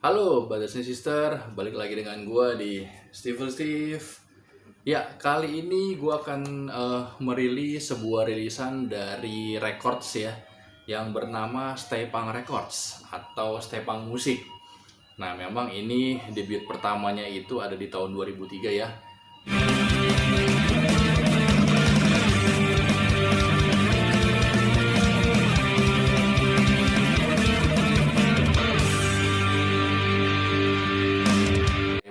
Halo brothers and sister, balik lagi dengan gue di Steve. Ya, kali ini gue akan merilis sebuah rilisan dari Records ya, yang bernama Stay Punk Records atau Stay Punk Musik. Nah, memang ini debut pertamanya itu ada di tahun 2003 ya.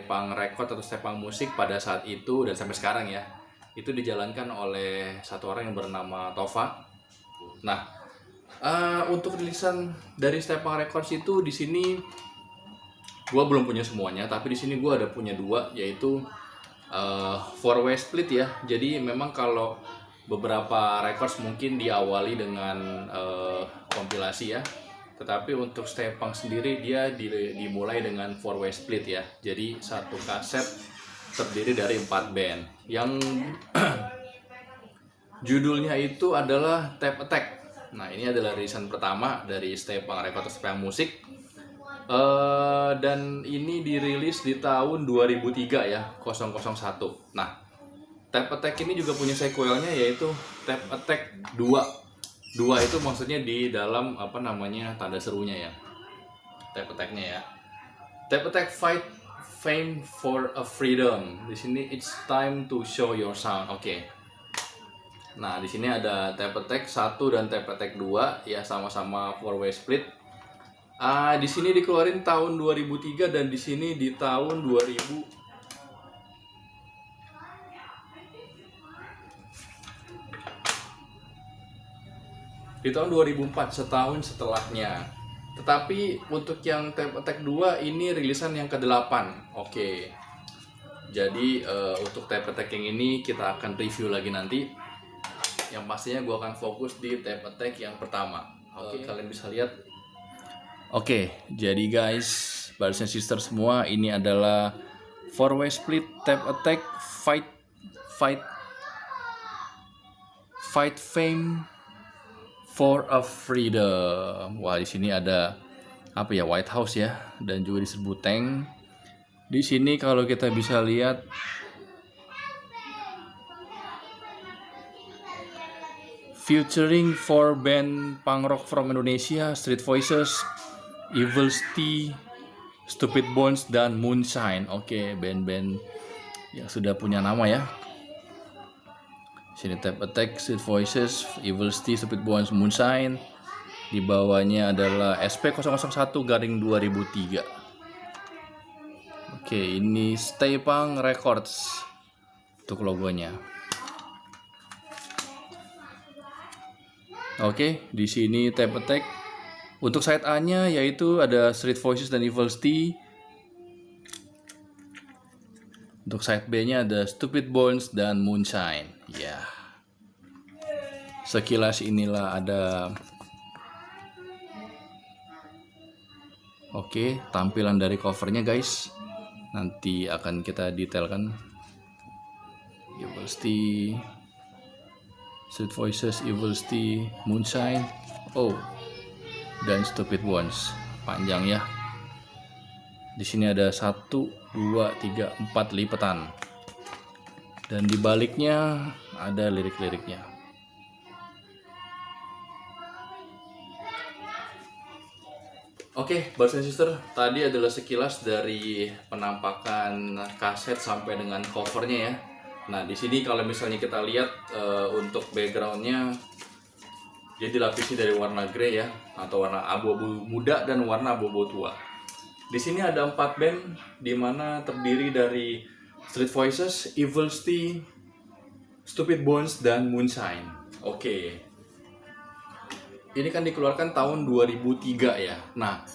Punk record atau Stepang musik pada saat itu dan sampai sekarang ya, itu dijalankan oleh satu orang yang bernama Tova. Nah, untuk rilisan dari Stepang Records itu di sini gue belum punya semuanya, tapi di sini gue ada punya dua, yaitu four way split ya. Jadi memang kalau beberapa records mungkin diawali dengan kompilasi ya, tetapi untuk Stay Punk sendiri dia dimulai dengan four way split ya. Jadi satu kaset terdiri dari 4 band yang judulnya itu adalah Tape Attack. Nah, ini adalah rilisan pertama dari Stay Punk Records Stay Punk Musik. Dan ini dirilis di tahun 2003 ya, 001. Nah, Tape Attack ini juga punya sequelnya, yaitu Tape Attack 2. 2 itu maksudnya di dalam tanda serunya ya, Tape Attack-nya ya. Tape Attack Fight Fame for a Freedom. Di sini it's time to show your sound. Oke. Nah, di sini ada Tape Attack 1 dan Tape Attack 2 ya, sama-sama four way split. Di sini dikeluarin tahun 2003 dan di sini di tahun 2000. Di tahun 2004, setahun setelahnya. Tetapi untuk yang Tape Attack 2 ini rilisan yang ke-8. Oke. Jadi untuk Tape Attack yang ini kita akan review lagi nanti. Yang pastinya gue akan fokus di Tape Attack yang pertama. Oke, kalian bisa lihat. Oke, jadi guys, brothers and sisters semua, ini adalah four way split Tape Attack Fight Fame for a Freedom. Wah, di sini ada White House ya, dan juga disebut tank. Di sini kalau kita bisa lihat featuring 4 band punk rock from Indonesia, Street Voices, Evil Steve, Stupid Bones, dan Moonshine. Oke, band-band yang sudah punya nama ya. Sini Tape Attack, Street Voices, Evil Steve, Stupid Bones, Moonshine. Di bawahnya adalah SP001-2003. Oke, ini Stay Punk Records untuk logonya. Oke, di sini Tape Attack. Untuk side A-nya yaitu ada Street Voices dan Evil Steve. Untuk side B-nya ada Stupid Bones dan Moonshine. Ya. Sekilas inilah ada. Oke, tampilan dari covernya guys. Nanti akan kita detailkan. Evil Steve, Street Voices, Evil Steve, Moonshine, dan Stupid Bones. Panjang ya. Di sini ada 1, 2, 3, 4 lipatan. Dan di baliknya ada lirik-liriknya. Oke, brothers and sister, tadi adalah sekilas dari penampakan kaset sampai dengan covernya ya. Nah, di sini kalau misalnya kita lihat untuk backgroundnya, dia dilapisi dari warna grey ya, atau warna abu-abu muda dan warna abu-abu tua. Di sini ada 4 band, di mana terdiri dari Street Voices, Evil Steve, Stupid Bones, dan Moonshine. Oke. Ini kan dikeluarkan tahun 2003 ya. Nah,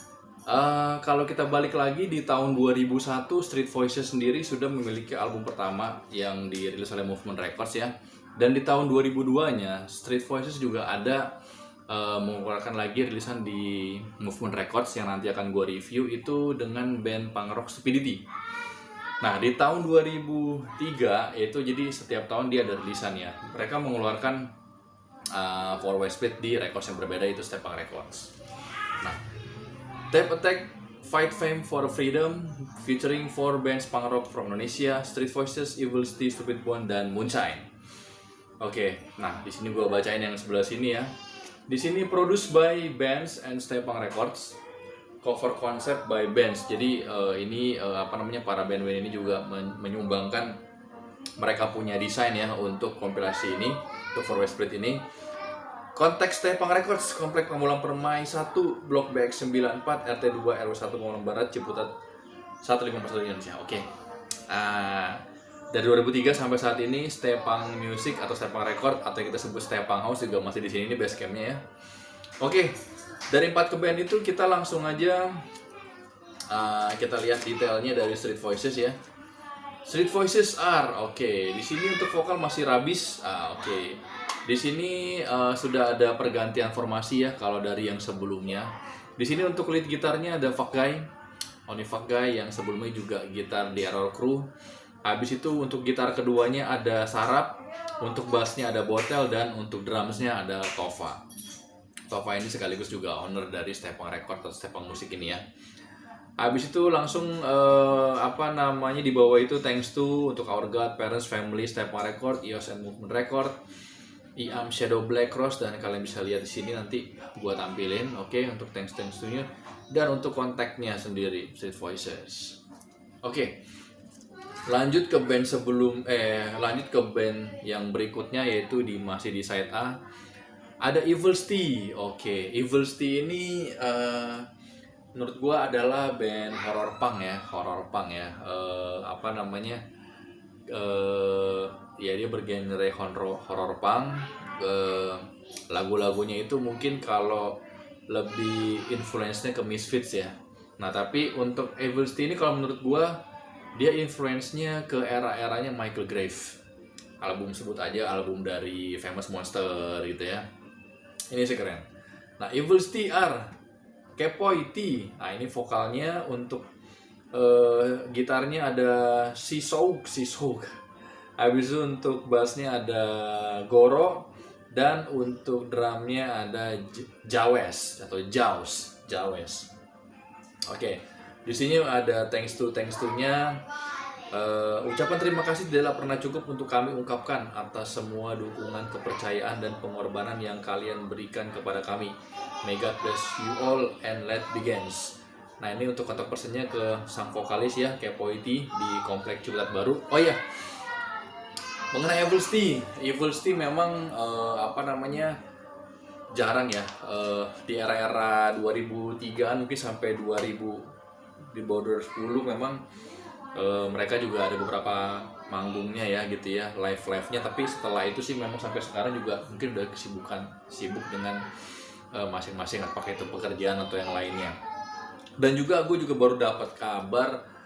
kalau kita balik lagi di tahun 2001, Street Voices sendiri sudah memiliki album pertama yang dirilis oleh Movement Records ya. Dan di tahun 2002-nya, Street Voices juga ada mengeluarkan lagi rilisan di Movement Records yang nanti akan gue review, itu dengan band punk rock Stupidity. Nah, di tahun 2003 itu jadi setiap tahun dia ada rilisannya. Mereka mengeluarkan four way split di records yang berbeda, itu Stay Punk Records. Nah, Tape Attack Fight Fame for Freedom featuring 4 bands punk rock from Indonesia, Street Voices, Evil Steve, Stupid Bone, dan Moonshine. Oke, nah di sini gue bacain yang sebelah sini ya. Di sini produced by Bands and Stay Punk Records, cover concept by Bands. Jadi ini para band-band ini juga menyumbangkan mereka punya desain ya untuk kompilasi ini, untuk For West Split ini. Konteks Stay Punk Records, Komplek Pamulang Permai 1, Blok BX 94, RT 2, RW 1, Pamulang Barat, Ciputat 1541 Indonesia. Oke. Dari 2003 sampai saat ini Stay Punk Music atau Stay Punk Record atau yang kita sebut Stay Punk House juga masih di sini, ini base campnya ya. Oke, dari 4 band itu kita langsung aja kita lihat detailnya dari Street Voices ya. Street Voices are di sini untuk vokal masih Rabis. Di sini sudah ada pergantian formasi ya kalau dari yang sebelumnya. Di sini untuk lead gitarnya ada Fakgai, Oni Fakgai yang sebelumnya juga gitar di Error Crew. Habis itu untuk gitar keduanya ada Sarap, untuk bassnya ada Botel, dan untuk drumsnya ada Tova. Tova ini sekaligus juga owner dari Stay Punk Record atau Stay Punk Musik ini ya. Habis itu langsung di bawah itu Thanks to untuk Our God, Parents, Family, Stay Punk Record, EOS and Movement Record, IAM Shadow Black Cross, dan kalian bisa lihat di sini nanti gua tampilin untuk thanks to-nya, dan untuk kontaknya sendiri Street Voices. Lanjut ke band yang berikutnya, yaitu masih di side A ada Evil Steve. Evil Steve ini menurut gua adalah band horror punk ya. Dia bergenre horror punk. Lagu-lagunya itu mungkin kalau lebih influence-nya ke Misfits ya. Nah, tapi untuk Evil Steve ini kalau menurut gua dia influence-nya ke era-eranya Michael Grave. Sebut aja album dari Famous Monster gitu ya. Ini sih keren. Nah, Evil Steve R, Kepoy T. Nah, ini vokalnya. Untuk gitarnya ada Sisog. Habis itu untuk bassnya ada Goro, dan untuk drumnya ada Jawes atau Jawes. Di sini ada thanks to-nya. Ucapan terima kasih tidaklah pernah cukup untuk kami ungkapkan atas semua dukungan, kepercayaan, dan pengorbanan yang kalian berikan kepada kami. May God bless you all and let begins. Nah, ini untuk kontak personnya ke sang vokalis ya, Kepoy T di Komplek Ciputat Baru. Mengenai Evil Steve memang jarang ya di era-era 2003-an mungkin sampai 2000 di bawah 2010 memang mereka juga ada beberapa manggungnya ya gitu ya, live-nya. Tapi setelah itu sih memang sampai sekarang juga mungkin udah sibuk dengan masing-masing, apakah itu pekerjaan atau yang lainnya. Dan juga gue juga baru dapat kabar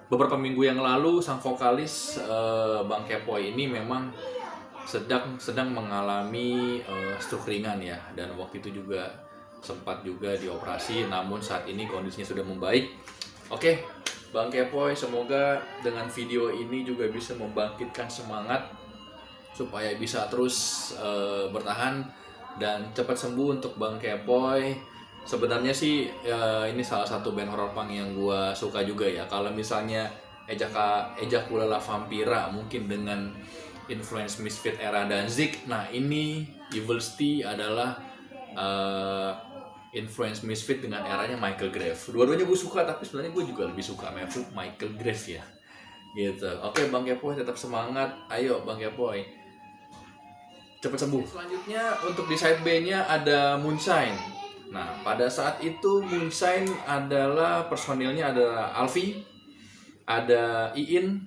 beberapa minggu yang lalu sang vokalis Bang Kepoy ini memang sedang mengalami stroke ringan ya, dan waktu itu juga sempat juga dioperasi, namun saat ini kondisinya sudah membaik. Bang Kepoy, semoga dengan video ini juga bisa membangkitkan semangat supaya bisa terus bertahan dan cepat sembuh untuk Bang Kepoy. Sebenarnya sih ini salah satu band horror punk yang gua suka juga ya. Kalau misalnya Ejaculala Vampira mungkin dengan influence Misfit era Danzig, nah ini Evil Steve adalah influence Misfit dengan eranya Michael Grave. Dua-duanya gue suka, tapi sebenarnya gue juga lebih suka Michael Grave ya gitu. Bang Kepoy tetap semangat, ayo Bang Kepoy cepat sembuh. Selanjutnya untuk di side B-nya ada Moonshine. Nah, pada saat itu Moonshine adalah personilnya ada Alfi, ada Iin,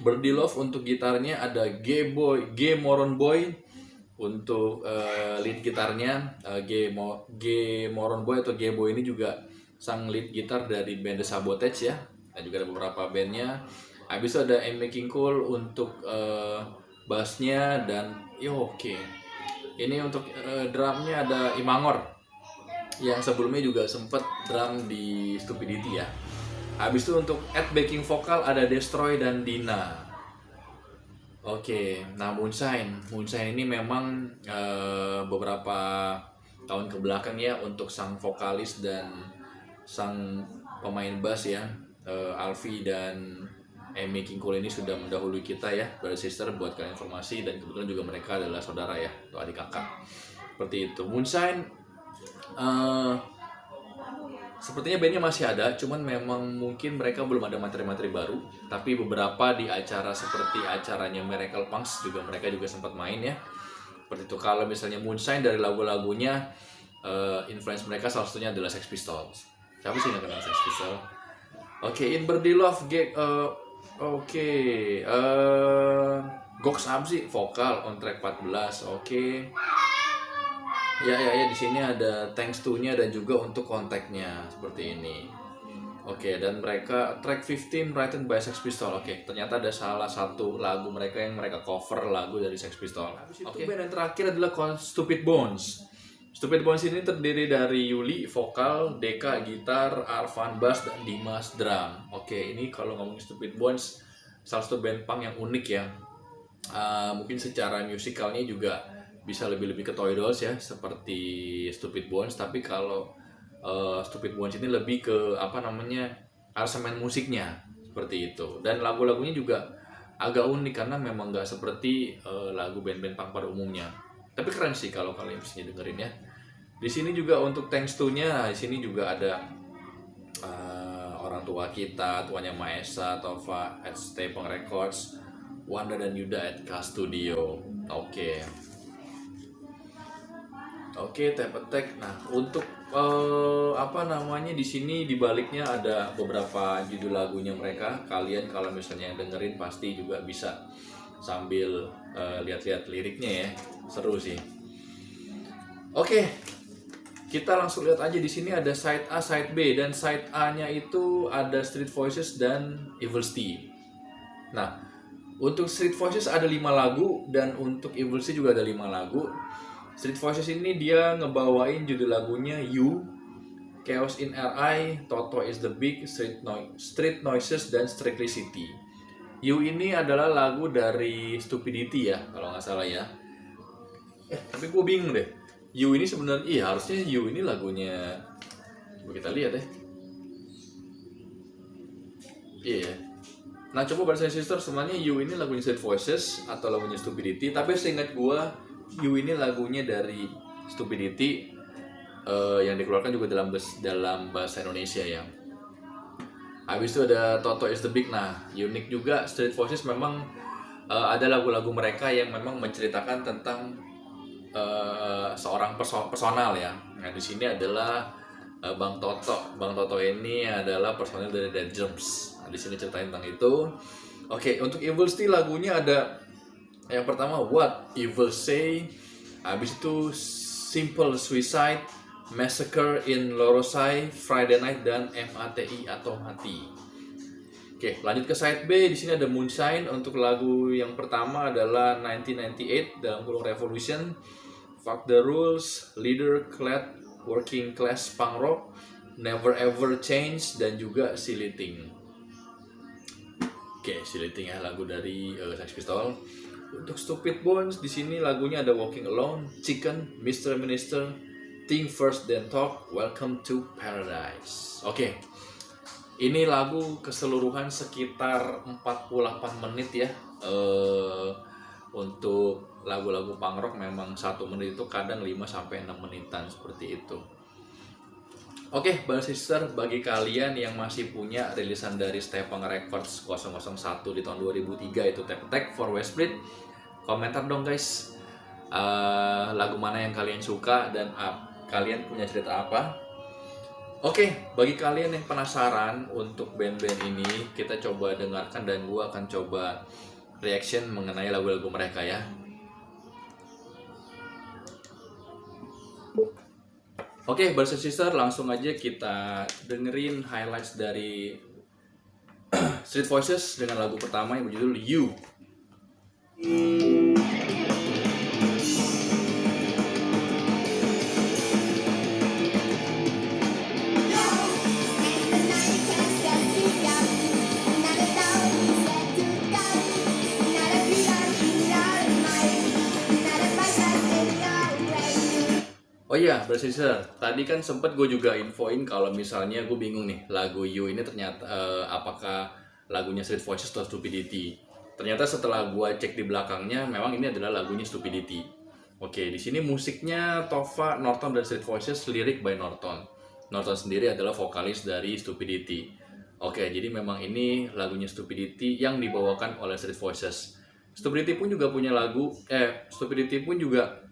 Birdie Love untuk gitarnya, ada G Moron Boy untuk lead gitarnya. G Moron Boy atau G Boy ini juga sang lead gitar dari band The Sabotage ya, dan juga ada beberapa bandnya. Habis itu ada M Making Cool untuk bassnya, dan ini untuk drumnya ada Imangor yang sebelumnya juga sempet drum di Stupidity ya. Habis itu untuk backing vokal ada Destroy dan Dina. Nah Moonshine ini memang beberapa tahun kebelakang ya, untuk sang vokalis dan sang pemain bass ya, Alfi dan Amy King Cole ini sudah mendahului kita ya, brother sister, buat kalian informasi. Dan kebetulan juga mereka adalah saudara ya, atau adik kakak, seperti itu. Moonshine sepertinya bandnya masih ada, cuman memang mungkin mereka belum ada materi-materi baru. Tapi beberapa di acara seperti acaranya Miracle Punks juga mereka juga sempat main ya, seperti itu. Kalau misalnya Moonshine dari lagu-lagunya, influence mereka salah satunya adalah Sex Pistols. Siapa sih yang kenal Sex Pistols? In Birdie Love, Gox Abzi vokal on track 14. Ya, di sini ada thanks to-nya dan juga untuk kontaknya seperti ini. Dan mereka track 15 written by Sex Pistols. Ternyata ada salah satu lagu mereka yang mereka cover lagu dari Sex Pistols. Band yang terakhir adalah Stupid Bones. Stupid Bones ini terdiri dari Yuli vokal, Deka gitar, Arvan bass, dan Dimas drum. Ini kalau ngomongin Stupid Bones, salah satu band punk yang unik ya. Mungkin secara musikalnya juga bisa lebih ke Toy Dolls ya, seperti Stupid Bones. Tapi kalau Stupid Bones ini lebih ke aransemen musiknya seperti itu. Dan lagu-lagunya juga agak unik karena memang nggak seperti lagu band-band punk pada umumnya. Tapi keren sih kalau kalian bisa dengerin ya. Di sini juga untuk thanks to-nya, di sini juga ada orang tua kita, tuanya Maesa, Tova at Stepeng Records, Wanda dan Yuda at K Studio. Tape Attack. Nah, untuk di sini di baliknya ada beberapa judul lagunya mereka. Kalian kalau misalnya dengerin pasti juga bisa sambil lihat-lihat liriknya ya. Seru sih. Kita langsung lihat aja. Di sini ada side A, side B, dan side A-nya itu ada Street Voices dan Evil Steve. Nah, untuk Street Voices ada 5 lagu dan untuk Evil Steve juga ada 5 lagu. Street Voices ini dia ngebawain judul lagunya You, Chaos in RI, Toto is the Big, Street Noises, dan Strictly City. You ini adalah lagu dari Stupidity ya, kalau nggak salah ya. Tapi gue bingung deh. You ini sebenarnya, harusnya You ini lagunya, coba kita lihat deh. Nah, coba Brothers and Sisters, sebenarnya You ini lagunya Street Voices atau lagunya Stupidity. Tapi seingat gue, You ini lagunya dari Stupidity, yang dikeluarkan juga dalam bahasa Indonesia ya. Habis itu ada Toto is the Big. Nah, unik juga Street Voices memang ada lagu-lagu mereka yang memang menceritakan tentang seorang personal ya. Nah, di sini adalah Bang Toto. Bang Toto ini adalah personal dari Dead Germs. Nah, di sini ceritain tentang itu. Untuk Evil Steve lagunya ada yang pertama What Evil Say, habis itu Simple Suicide, Massacre in Lorosai, Friday Night, dan MATI atau Mati. Lanjut ke side B. Di sini ada Moonshine. Untuk lagu yang pertama adalah 1998 dalam kurung Revolution, Fuck the Rules, Leader Clad, Working Class Punk Rock, Never Ever Change, dan juga Silly Thing. Silly Thing ya, lagu dari Sex Pistols. Untuk Stupid Bones di sini lagunya ada Walking Alone, Chicken, Mr. Minister, Think First Then Talk, Welcome to Paradise. Ini lagu keseluruhan sekitar 48 menit ya. Untuk lagu-lagu punk rock memang 1 menit itu kadang 5-6 menitan seperti itu. Brothers Sister, bagi kalian yang masih punya rilisan dari Stepeng Records 001 di tahun 2003 itu Tape Attack for Westbreed, komentar dong guys, lagu mana yang kalian suka dan kalian punya cerita apa. Bagi kalian yang penasaran untuk band-band ini, kita coba dengarkan dan gua akan coba reaction mengenai lagu-lagu mereka ya. Brothers and Sisters, langsung aja kita dengerin highlights dari Street Voices dengan lagu pertama yang berjudul You. Oh iya, Brasiser. Tadi kan sempet gue juga infoin kalau misalnya gue bingung nih lagu You ini ternyata apakah lagunya Street Voices atau Stupidity. Ternyata setelah gue cek di belakangnya, memang ini adalah lagunya Stupidity. Oke, di sini musiknya Tova, Norton dan Street Voices, lirik by Norton. Norton sendiri adalah vokalis dari Stupidity. Oke, jadi memang ini lagunya Stupidity yang dibawakan oleh Street Voices. Stupidity pun juga punya lagu, Stupidity pun juga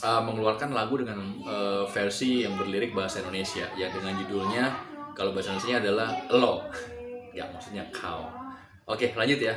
mengeluarkan lagu dengan versi yang berlirik bahasa Indonesia, ya dengan judulnya kalau bahasa Indonesia adalah Lo, ya maksudnya kau. Oke, lanjut ya.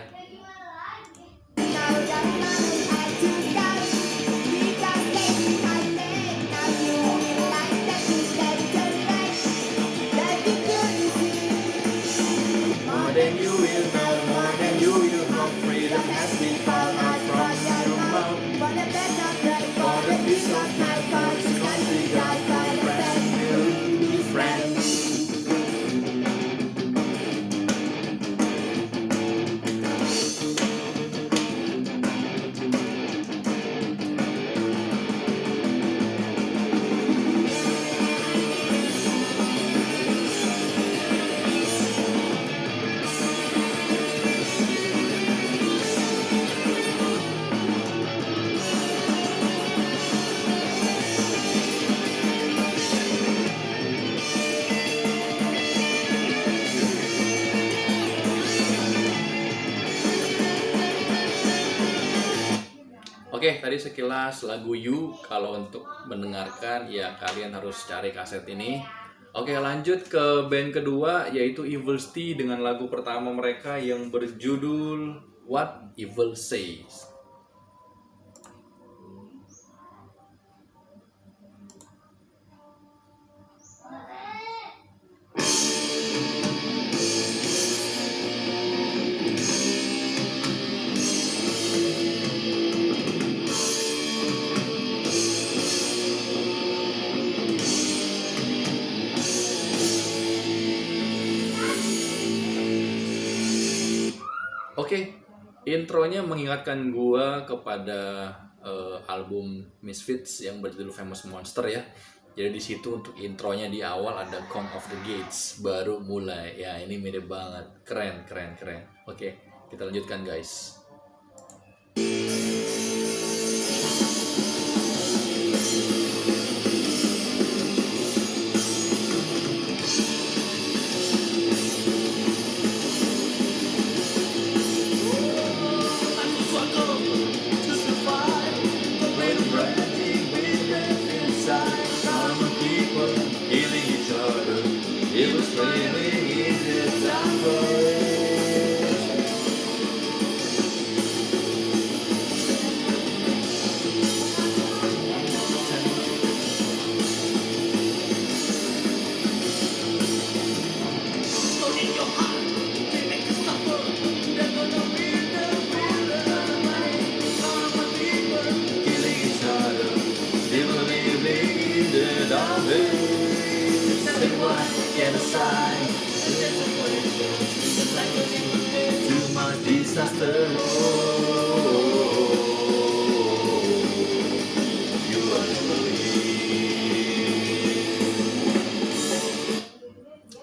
Oke, tadi sekilas lagu You. Kalau untuk mendengarkan, ya kalian harus cari kaset ini. Oke, lanjut ke band kedua, yaitu Evil Stee dengan lagu pertama mereka yang berjudul What Evil Says. Oke, intronya mengingatkan gua kepada album Misfits yang berjudul Famous Monster ya. Jadi di situ untuk intronya di awal ada Count of the Gates, baru mulai. Ya, ini mirip banget. Keren, keren, keren. Oke, kita lanjutkan guys.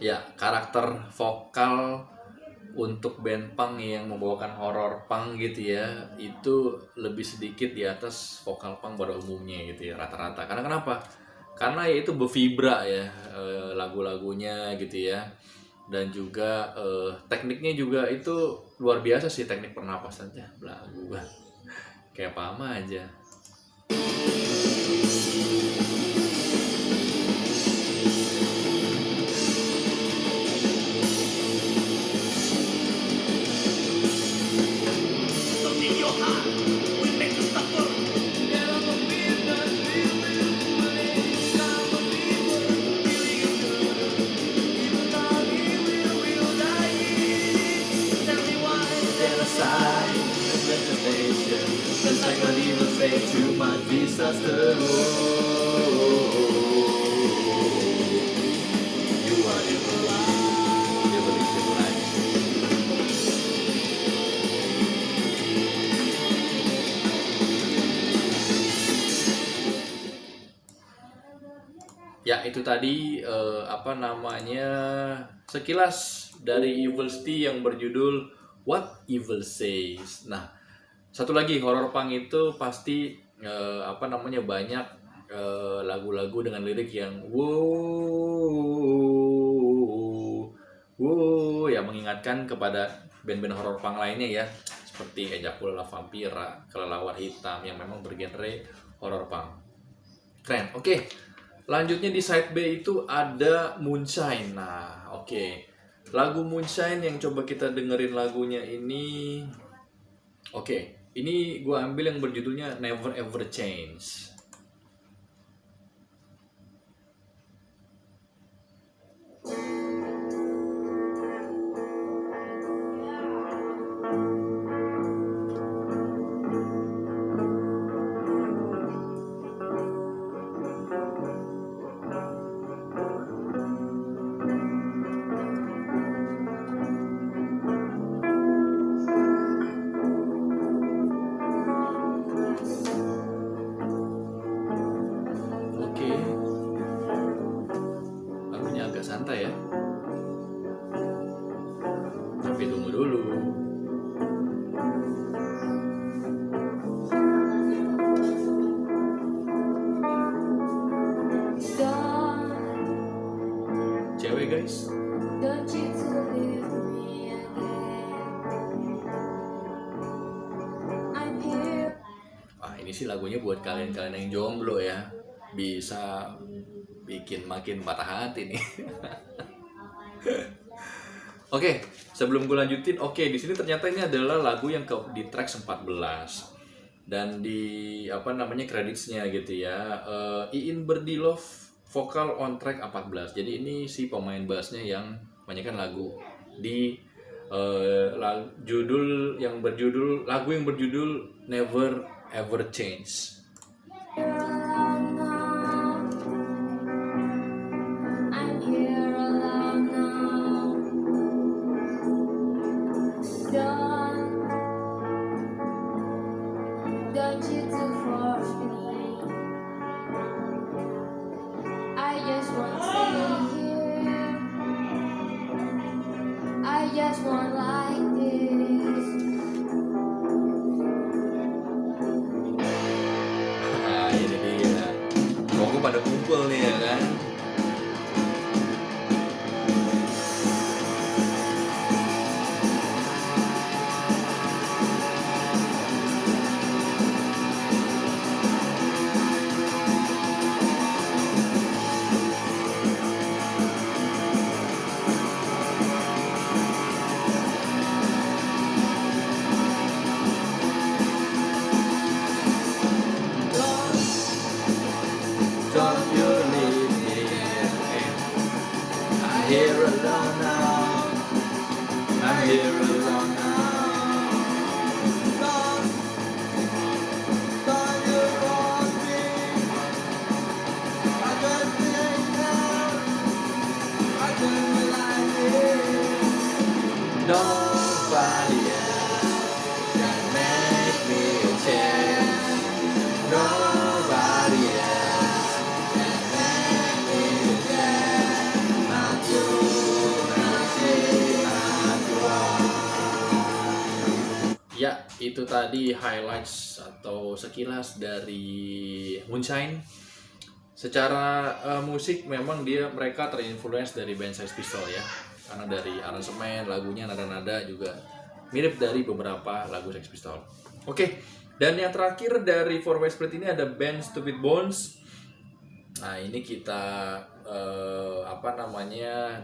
Ya, karakter vokal untuk band punk yang membawakan horror punk gitu ya, itu lebih sedikit di atas vokal punk pada umumnya gitu ya, rata-rata. Karena kenapa? Karena ya itu bervibra ya lagu-lagunya gitu ya. Dan juga tekniknya juga itu luar biasa sih, teknik pernapasannya lagu kayak Pama aja. itu tadi apa namanya, sekilas dari Evil City yang berjudul What Evil Says. Nah, satu lagi horror punk itu pasti apa namanya, banyak lagu-lagu dengan lirik yang wow ya, mengingatkan kepada band-band horror punk lainnya ya, seperti Ejacula La Vampira, Kelelawar Hitam yang memang bergenre horror punk. Keren. Oke. Lanjutnya di side B itu ada Moonshine. Nah, oke. Lagu Moonshine yang coba kita dengerin lagunya ini. Oke, ini gue ambil yang berjudulnya Never Ever Change. Santai ya, tapi tunggu dulu. Cewek guys. Ini sih lagunya buat kalian-kalian yang jomblo ya, bisa bikin makin patah hati nih. Oke, sebelum gue lanjutin, di sini ternyata ini adalah lagu yang di track 14 dan di apa namanya kreditsnya gitu ya. Iin Berdilov vokal on track 14. Jadi ini si pemain bassnya yang menyanyikan lagu di lagu yang berjudul Never Ever Change. Ini dia, kok pada kumpul nih ya kan. Nobody else can make me change. Nobody else can make me change. Not you, not you. Ya, itu tadi highlights atau sekilas dari Moonshine. Secara musik memang mereka terinfluence dari band Sex Pistols ya. Karena dari aransemen, lagunya, nada-nada juga mirip dari beberapa lagu Sex Pistols. Oke, dan yang terakhir dari Four Way Split ini ada band Stupid Bones. Nah, ini kita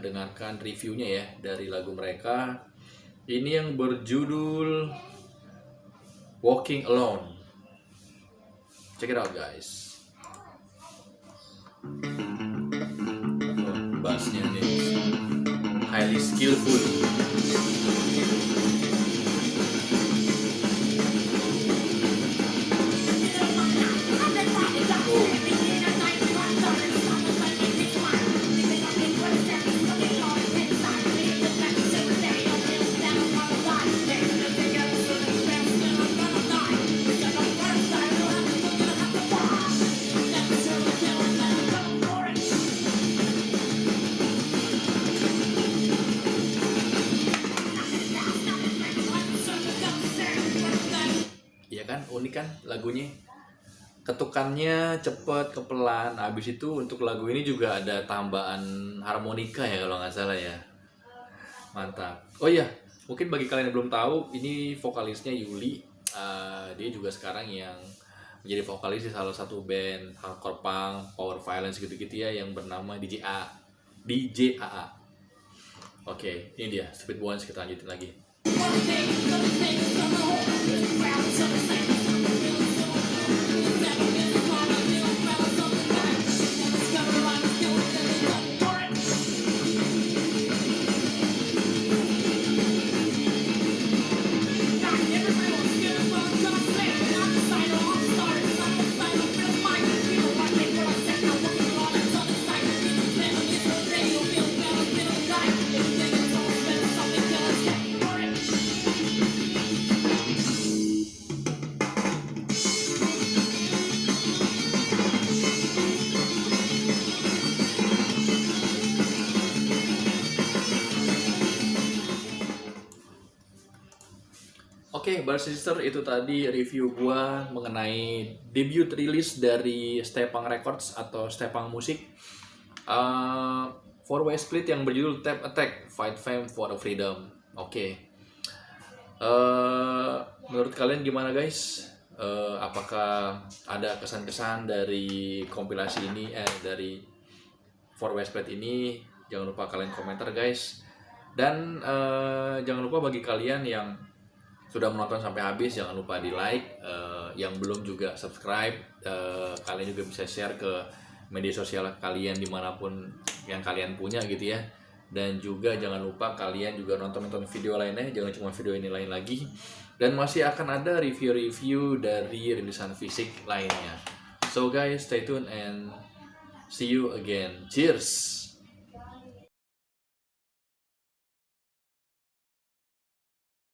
dengarkan reviewnya ya dari lagu mereka. Ini yang berjudul Walking Alone. Check it out guys. Bassnya nih highly skillful. ini kan lagunya. Ketukannya cepet ke pelan. Habis itu untuk lagu ini juga ada tambahan harmonika ya kalau nggak salah ya. Mantap. Oh iya, mungkin bagi kalian yang belum tahu, ini vokalisnya Yuli. Dia juga sekarang yang menjadi vokalis di salah satu band hardcore punk, power violence gitu-gitu ya, yang bernama DJ AA. Oke, ini dia Stupid Ones, kita lanjutin lagi. Oke, Bar Sister, itu tadi review gua mengenai debut rilis dari Stepang Records atau Stepang Musik. Four Way Split yang berjudul Tap Attack, Fight Fame for Freedom. Oke. Menurut kalian gimana guys? Apakah ada kesan-kesan dari kompilasi ini, dari Four Way Split ini? Jangan lupa kalian komentar guys. Dan jangan lupa bagi kalian yang sudah menonton sampai habis, jangan lupa di like, yang belum juga subscribe, kalian juga bisa share ke media sosial kalian dimanapun yang kalian punya gitu ya. Dan juga jangan lupa kalian juga nonton video lainnya, jangan cuma video ini lain lagi. Dan masih akan ada review-review dari rilisan fisik lainnya. So guys, stay tuned and see you again. Cheers!